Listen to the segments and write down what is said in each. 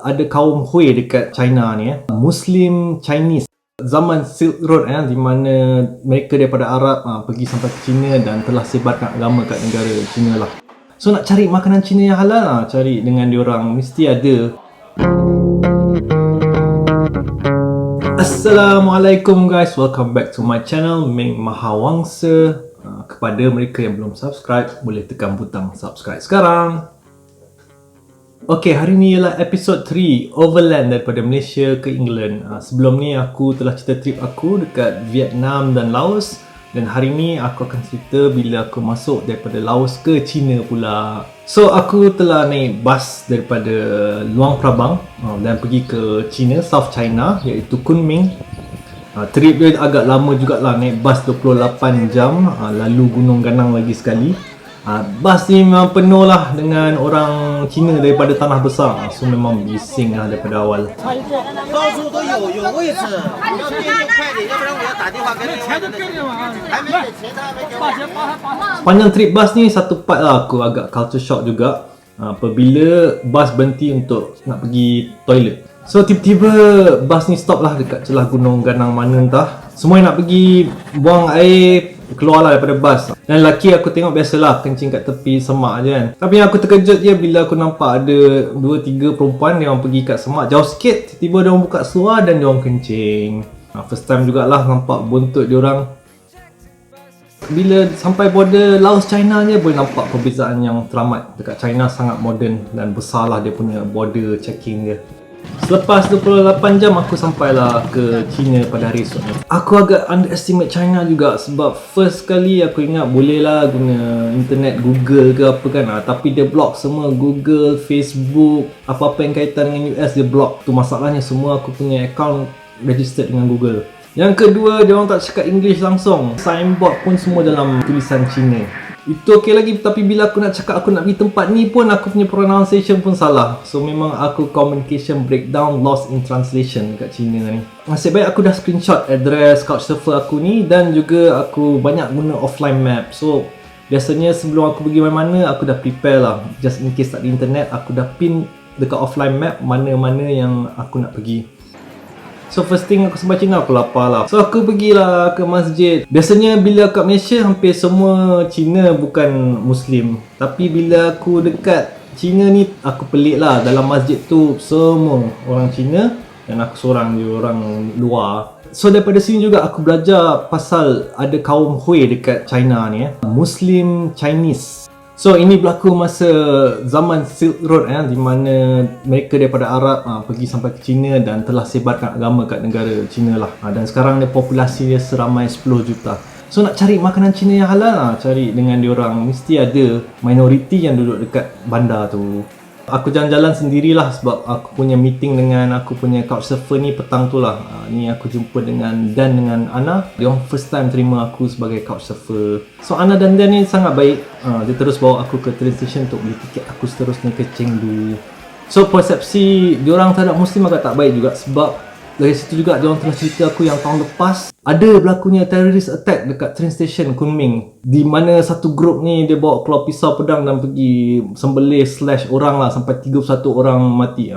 ada kaum Hui dekat China ni Muslim Chinese zaman Silk Road di mana mereka daripada Arab pergi sampai ke China dan telah sebarkan agama kat negara China lah. So nak cari makanan Cina yang halal cari dengan diorang mesti ada. Assalamualaikum guys, welcome back to my channel Ming Mahawangsa. Kepada mereka yang belum subscribe, boleh tekan butang subscribe sekarang. Ok, hari ni ialah episod 3 Overland daripada Malaysia ke England. Sebelum ni aku telah cerita trip aku dekat Vietnam dan Laos. Dan hari ni aku akan cerita bila aku masuk daripada Laos ke China pula. So aku telah naik bas daripada Luang Prabang dan pergi ke China, South China, iaitu Kunming. Trip dia agak lama jugalah, naik bas 28 jam, lalu Gunung Ganang lagi sekali. Bas ni memang penuh lah dengan orang Cina daripada tanah besar. So memang bising lah daripada awal. Sepanjang trip bas ni satu part lah aku agak culture shock juga apabila bas berhenti untuk nak pergi toilet. So tiba-tiba bas ni stop lah dekat celah Gunung Ganang mana entah. Semua yang nak pergi buang air keluarlah daripada bas. Dan lelaki aku tengok biasalah kencing kat tepi semak je kan. Tapi yang aku terkejut je bila aku nampak ada 2-3 perempuan yang pergi kat semak jauh sikit, tiba-tiba diorang buka seluar dan diorang kencing. First time jugalah nampak buntut diorang. Bila sampai border Laos China je boleh nampak perbezaan yang teramat. Dekat China sangat moden dan besarlah dia punya border checking dia. Selepas 28 jam aku sampailah ke China pada hari esok ni. Aku agak underestimate China juga sebab first kali aku ingat bolehlah guna internet Google ke apa kan, tapi dia block semua Google, Facebook, apa-apa yang kaitan dengan US dia block. Tu masalahnya, semua aku punya account registered dengan Google. Yang kedua, dia orang tak cakap English langsung. Signboard pun semua dalam tulisan Cina. Itu okey lagi, tapi bila aku nak cakap aku nak pergi tempat ni pun aku punya pronunciation pun salah. So memang aku communication breakdown, lost in translation dekat China ni. Nasib baik aku dah screenshot address couchsurfer aku ni dan juga aku banyak guna offline map. So biasanya sebelum aku pergi mana-mana aku dah prepare lah, just in case tak ada internet aku dah pin dekat offline map mana-mana yang aku nak pergi. So first thing aku sampai China aku lapar lah. So aku pergilah ke masjid. Biasanya bila kat Malaysia hampir semua Cina bukan Muslim. Tapi bila aku dekat China ni aku pelik lah. Dalam masjid tu semua orang Cina dan aku seorang je orang luar. So daripada sini juga aku belajar pasal ada kaum Hui dekat China ni Muslim Chinese. So ini berlaku masa zaman Silk Road di mana mereka daripada Arab pergi sampai ke China dan telah sebarkan agama kat negara China lah. Dan sekarang dia populasi dia seramai 10 juta. So nak cari makanan Cina yang halal cari dengan diorang mesti ada minoriti yang duduk dekat bandar tu. Aku jalan-jalan sendirilah sebab aku punya meeting dengan aku punya couchsurfer ni petang tu lah. Ni aku jumpa dengan Dan dengan Ana. Dia orang first time terima aku sebagai couchsurfer. So Ana dan Dan ni sangat baik. Dia terus bawa aku ke train station untuk beli tiket aku seterusnya ke Chengdu. So persepsi diorang terhadap Muslim agak tak baik juga sebab dari situ juga diorang telah cerita aku yang tahun lepas ada berlakunya terrorist attack dekat train station Kunming, di mana satu grup ni dia bawa keluar pisau pedang dan pergi sembelih slash orang lah sampai 31 orang mati.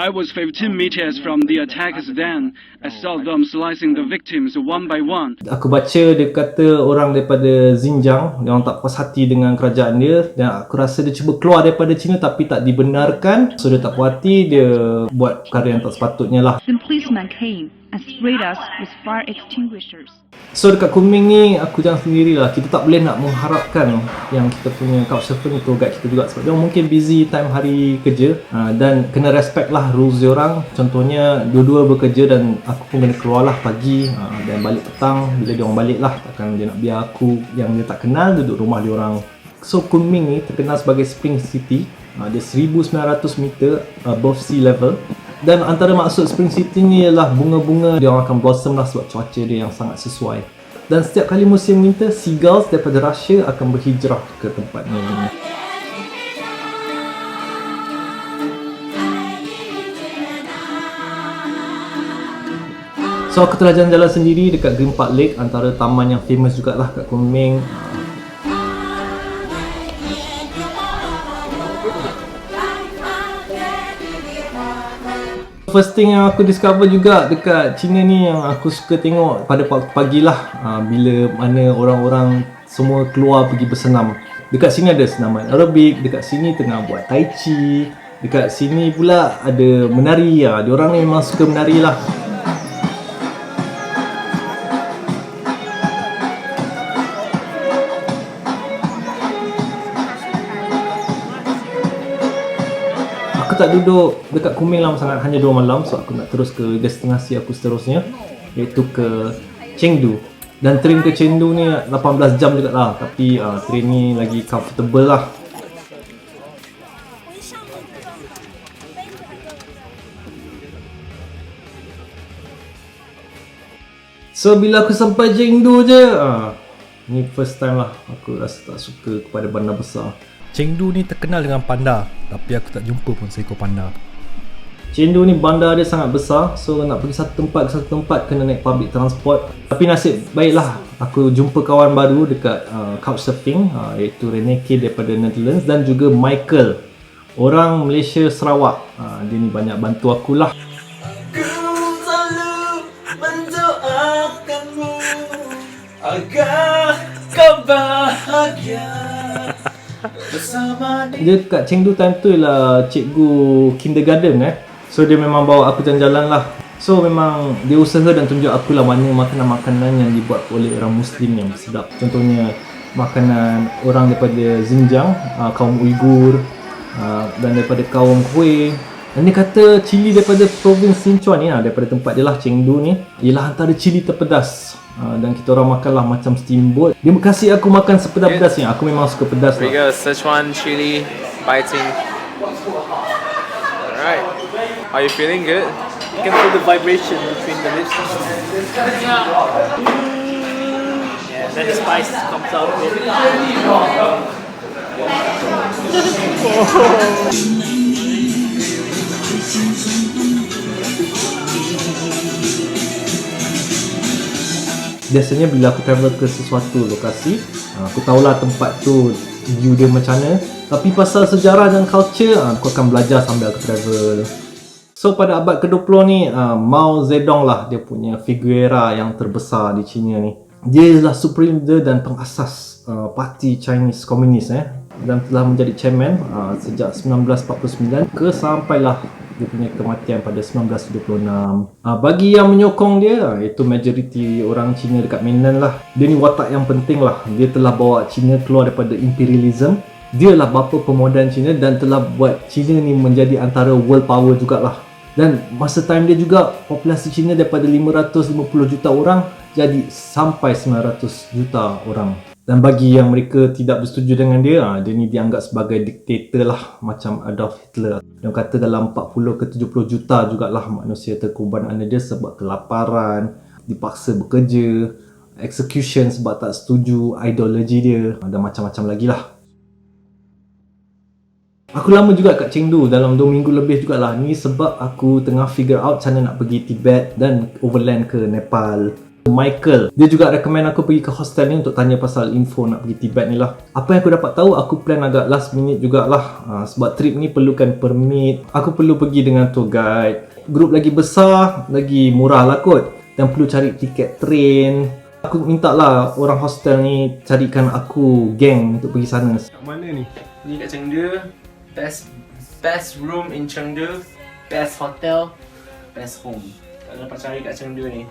I was 15 meters from the attackers then. I saw them slicing the victims one by one. Aku baca dia kata orang daripada Xinjiang, dia orang tak puas hati dengan kerajaan dia dan aku rasa dia cuba keluar daripada China tapi tak dibenarkan. So dia tak puas hati, dia buat perkara yang tak sepatutnya lah. Then policemen came and sprayed us with fire extinguishers. So dekat Kunming ni aku jangan sendirilah. Kita tak boleh nak mengharapkan yang kita punya couchsurfer ni, tour guide kita juga sebab dia mungkin busy time hari kerja dan kena respect lah rules dia orang. Contohnya dua-dua bekerja dan aku pun kena keluar lah pagi dan balik petang. Bila dia orang balik lah, takkan dia nak biar aku yang dia tak kenal duduk rumah dia orang. So Kunming ni terkenal sebagai Spring City. Dia 1900 meter above sea level. Dan antara maksud Spring City ni ialah bunga-bunga dia orang akan blossom lah sebab cuaca dia yang sangat sesuai. Dan setiap kali musim winter, seagulls daripada Russia akan berhijrah ke tempat ni. So aku telah jalan-jalan sendiri dekat Green Park Lake, antara taman yang famous jugalah kat Kunming. First thing yang aku discover juga dekat China ni yang aku suka tengok pada pagi lah, bila mana orang-orang semua keluar pergi bersenam. Dekat sini ada senaman aerobik, dekat sini tengah buat tai chi, dekat sini pula ada menari. Diorang ni memang suka menari lah. Aku tak duduk dekat Kunming lama sangat, hanya 2 malam. So aku nak terus ke destinasi aku seterusnya, iaitu ke Chengdu. Dan train ke Chengdu ni 18 jam juga lah, tapi train ni lagi comfortable lah. So bila aku sampai Chengdu je, ni first time lah aku rasa tak suka kepada bandar besar. Chengdu ni terkenal dengan panda, tapi aku tak jumpa pun seekor panda. Chengdu ni bandar dia sangat besar, so nak pergi satu tempat ke satu tempat kena naik public transport. Tapi nasib baiklah aku jumpa kawan baru dekat Couchsurfing, iaitu Reneke daripada Netherlands dan juga Michael, orang Malaysia Sarawak. Dia ni banyak bantu akulah. Aku selalu mendoakanmu agar kau bahagia bersama dia. Dia kat Chengdu time tu ialah cikgu kindergarten So dia memang bawa aku jalan-jalan lah. So memang dia usaha dan tunjuk aku lah mana makanan-makanan yang dibuat oleh orang Muslim yang sedap. Contohnya makanan orang daripada Xinjiang, kaum Uyghur, dan daripada kaum Hui. Dan dia kata cili daripada provinsi Sichuan ni, daripada tempat dia lah Chengdu ni, ialah antara cili terpedas. Dan kita orang makanlah macam steamboat. Dia kasih aku makan sepedas-pedasnya. Aku memang suka pedas Here we lah. go, Sichuan chili biting. Alright, are you feeling good? You can feel the vibration between the lips. Yeah, then the spice comes out of it. Biasanya bila aku travel ke sesuatu lokasi, aku tahulah tempat tu view dia macam mana. Tapi pasal sejarah dan culture, aku akan belajar sambil aku travel. So pada abad ke-20 ni, Mao Zedong lah dia punya figura yang terbesar di China ni. Dia adalah supreme leader dan pengasas parti Chinese Communist dan telah menjadi chairman sejak 1949 ke sampailah dia punya kematian pada 1976. Bagi yang menyokong dia, iaitu majoriti orang Cina dekat mainland lah, dia ni watak yang penting lah. Dia telah bawa Cina keluar daripada imperialism. Dia lah bapa pemodenan Cina dan telah buat Cina ni menjadi antara world power jugalah. Dan masa time dia juga, populasi Cina daripada 550 juta orang jadi sampai 900 juta orang. Dan bagi yang mereka tidak bersetuju dengan dia, dia ni dianggap sebagai diktator lah, macam Adolf Hitler. Dia kata dalam 40 ke 70 juta jugalah manusia terkorban oleh dia sebab kelaparan, dipaksa bekerja, execution sebab tak setuju ideologi dia, dan macam-macam lagi lah. Aku lama juga kat Chengdu, dalam 2 minggu lebih jugalah. Ni sebab aku tengah figure out macam mana nak pergi Tibet dan overland ke Nepal. Michael, dia juga recommend aku pergi ke hostel ni untuk tanya pasal info nak pergi Tibet ni lah. Apa yang aku dapat tahu, aku plan agak last minute jugalah, sebab trip ni perlukan permit. Aku perlu pergi dengan tour guide. Grup lagi besar, lagi murah lah kot. Dan perlu cari tiket train. Aku minta lah orang hostel ni carikan aku geng untuk pergi sana. Kat mana ni? Ni kat Chengdu. Best room in Chengdu. Best hotel. Best home. Kalau dapat cari kat Chengdu ni,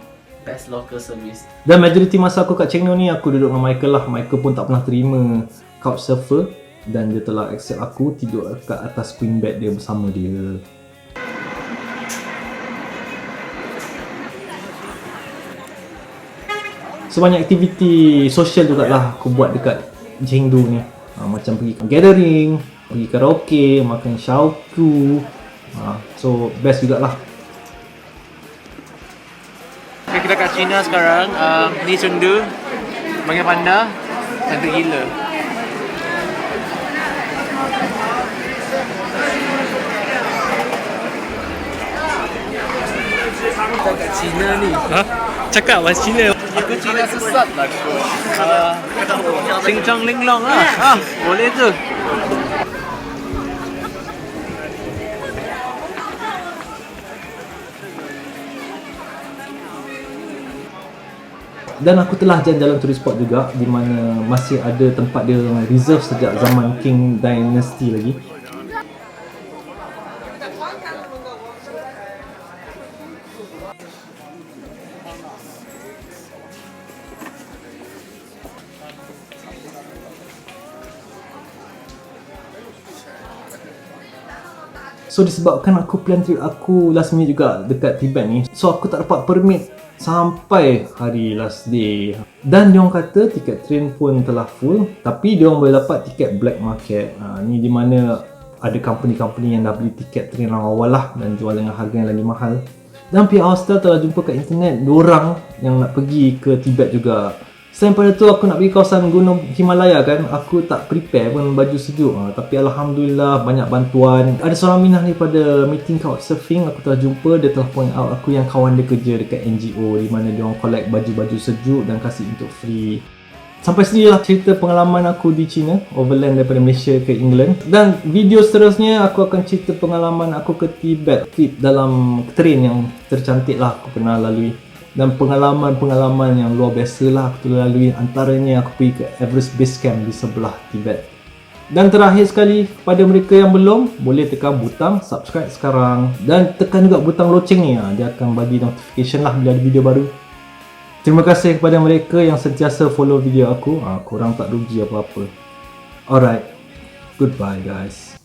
best local service. Dan majoriti masa aku kat Chengdu ni, aku duduk dengan Michael lah. Michael pun tak pernah terima couchsurfer dan dia telah accept aku tidur kat atas queen bed dia bersama dia. So banyak aktiviti sosial jugalah aku buat dekat Chengdu ni. Macam pergi gathering, pergi karaoke, makan shaoku. So best jugalah. Kita kat China sekarang, ni Chengdu, banyak panda, cantik gila. Kita kat China ni. Cakap bahasa Cina. Aku Cina sesat lah aku. Cincang linglong lah. Boleh tu. Dan aku telah jalan-jalan tourist spot juga, di mana masih ada tempat dia reserve sejak zaman King Dynasty lagi. So disebabkan aku plan trip aku last minute juga dekat Tibet ni, so aku tak dapat permit sampai hari last day. Dan diorang kata tiket train pun telah full, tapi diorang boleh dapat tiket black market. Ni di mana ada company-company yang dah beli tiket train awal lah dan jual dengan harga yang lagi mahal. Dan pihak hostel telah jumpa kat internet diorang yang nak pergi ke Tibet juga. Selain pada tu aku nak pergi kawasan Gunung Himalaya kan, aku tak prepare pun baju sejuk. Tapi Alhamdulillah banyak bantuan. Ada seorang minah daripada meeting Couchsurfing aku telah jumpa, dia telah point out aku yang kawan dia kerja dekat NGO di mana dia orang collect baju-baju sejuk dan kasih untuk free. Sampai sini lah cerita pengalaman aku di China, overland daripada Malaysia ke England. Dan video seterusnya aku akan cerita pengalaman aku ke Tibet, trip dalam train yang tercantik lah aku pernah lalui. Dan pengalaman-pengalaman yang luar biasa lah aku telah lalui. Antaranya aku pergi ke Everest Base Camp di sebelah Tibet. Dan terakhir sekali, kepada mereka yang belum, boleh tekan butang subscribe sekarang. Dan tekan juga butang loceng ni, dia akan bagi notification lah bila ada video baru. Terima kasih kepada mereka yang sentiasa follow video aku. Korang tak rugi apa-apa. Alright, goodbye guys.